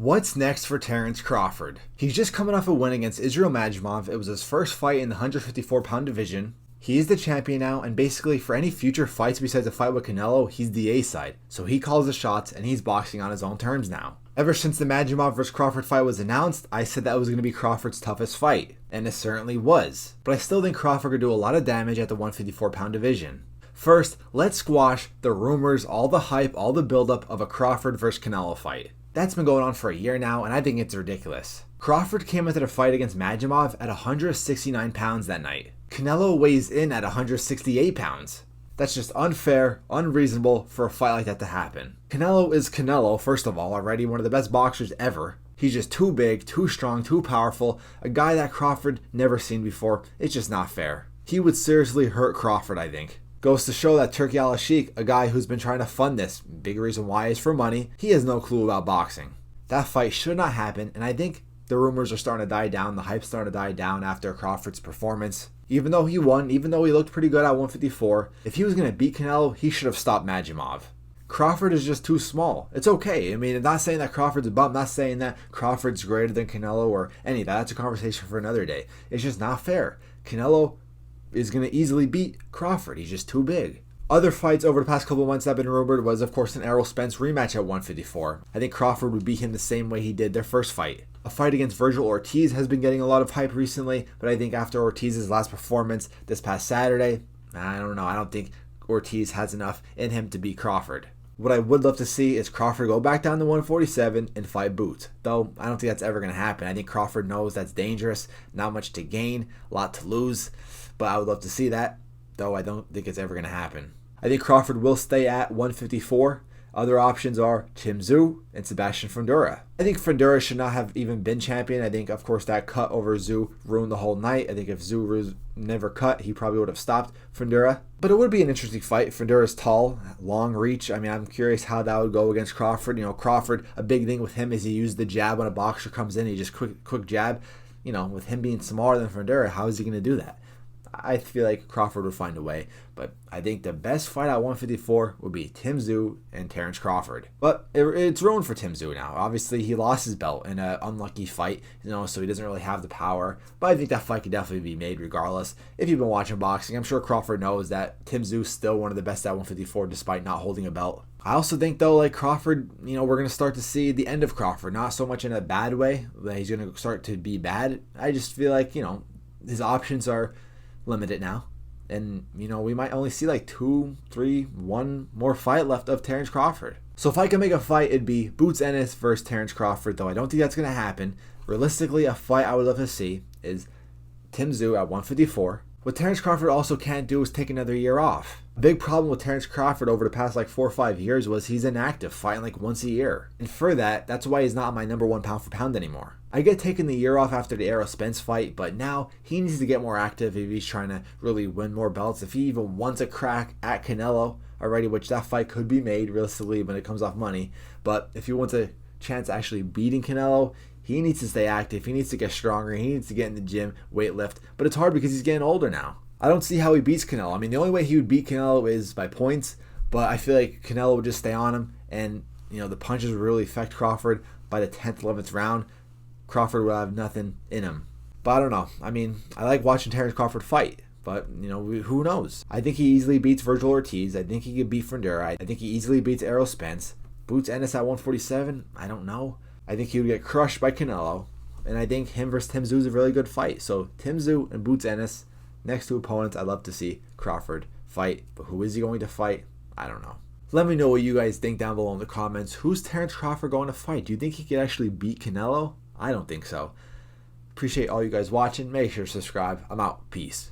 What's next for Terence Crawford? He's just coming off a win against Israel Madjimov. It was his first fight in the 154-pound division. He is the champion now, and basically for any future fights besides a fight with Canelo, he's the A side. So he calls the shots, and he's boxing on his own terms now. Ever since the Madjimov vs. Crawford fight was announced, I said that was going to be Crawford's toughest fight, and it certainly was. But I still think Crawford could do a lot of damage at the 154-pound division. First, let's squash the rumors, all the hype, all the buildup of a Crawford vs. Canelo fight. That's been going on for a year now, and I think it's ridiculous. Crawford came into the fight against Madjimov at 169 pounds that night. Canelo weighs in at 168 pounds. That's just unfair, unreasonable for a fight like that to happen. Canelo is Canelo, first of all, already one of the best boxers ever. He's just too big, too strong, too powerful, a guy that Crawford never seen before. It's just not fair. He would seriously hurt Crawford, I think. Goes to show that Turki Al-Sheikh, a guy who's been trying to fund this, big reason why is for money, he has no clue about boxing. That fight should not happen, and I think the rumors are starting to die down, the hype's starting to die down after Crawford's performance. Even though he won, even though he looked pretty good at 154, if he was going to beat Canelo, he should have stopped Madjimov. Crawford is just too small. It's okay. I mean, I'm not saying that Crawford's a bum, I'm not saying that Crawford's greater than Canelo or any of that. That's a conversation for another day. It's just not fair. Canelo is going to easily beat Crawford. He's just too big. Other fights over the past couple months that have been rumored was, of course, an Errol Spence rematch at 154. I think Crawford would beat him the same way he did their first fight. A fight against Virgil Ortiz has been getting a lot of hype recently, but I think after Ortiz's last performance this past Saturday, I don't know. I don't think Ortiz has enough in him to beat Crawford. What I would love to see is Crawford go back down to 147 and fight Boots. Though, I don't think that's ever going to happen. I think Crawford knows that's dangerous, not much to gain, a lot to lose. But I would love to see that, though I don't think it's ever going to happen. I think Crawford will stay at 154. Other options are Tim Tszyu and Sebastian Fundora. I think Fundora should not have even been champion. I think, of course, that cut over Tszyu ruined the whole night. I think if Tszyu never cut, he probably would have stopped Fundora. But it would be an interesting fight. Fundora's tall, long reach. I mean, I'm curious how that would go against Crawford. You know, Crawford, a big thing with him is he used the jab when a boxer comes in. He just quick jab. You know, with him being smaller than Fundora, how is he going to do that? I feel like Crawford would find a way, but I think the best fight at 154 would be Tim Tszyu and Terence Crawford. But it's ruined for Tim Tszyu now. Obviously, he lost his belt in an unlucky fight, so he doesn't really have the power. But I think that fight could definitely be made regardless. If you've been watching boxing, I'm sure Crawford knows that Tim Tszyu is still one of the best at 154 despite not holding a belt. I also think, though, like Crawford, we're going to start to see the end of Crawford. Not so much in a bad way, that he's going to start to be bad. I just feel like, his options are limited now, and we might only see like 2, 3, 1 more fight left of Terence Crawford. So if I can make a fight, it'd be Boots Ennis versus Terence Crawford, though I don't think that's going to happen. Realistically, a fight I would love to see is Tim Tszyu at 154. What Terence Crawford also can't do is take another year off. A big problem with Terence Crawford over the past 4 or 5 years was he's inactive, fighting once a year. And for that's why he's not my number 1 pound for pound anymore. I get taking the year off after the Errol Spence fight, but now he needs to get more active if he's trying to really win more belts. If he even wants a crack at Canelo already, which that fight could be made realistically when it comes off money. But if he wants a chance at actually beating Canelo, he needs to stay active. He needs to get stronger. He needs to get in the gym, weight lift. But it's hard because he's getting older now. I don't see how he beats Canelo. I mean, the only way he would beat Canelo is by points, but I feel like Canelo would just stay on him, and the punches would really affect Crawford. By the 10th, 11th round, Crawford would have nothing in him. But I don't know. I mean, I like watching Terence Crawford fight, but who knows? I think he easily beats Virgil Ortiz. I think he could beat Fundora. I think he easily beats Errol Spence. Boots Ennis at 147. I don't know. I think he would get crushed by Canelo, and I think him versus Tim Tszyu is a really good fight. So Tim Tszyu and Boots Ennis, next two opponents. I'd love to see Crawford fight, but who is he going to fight? I don't know. Let me know what you guys think down below in the comments. Who's Terence Crawford going to fight? Do you think he could actually beat Canelo? I don't think so. Appreciate all you guys watching. Make sure to subscribe. I'm out. Peace.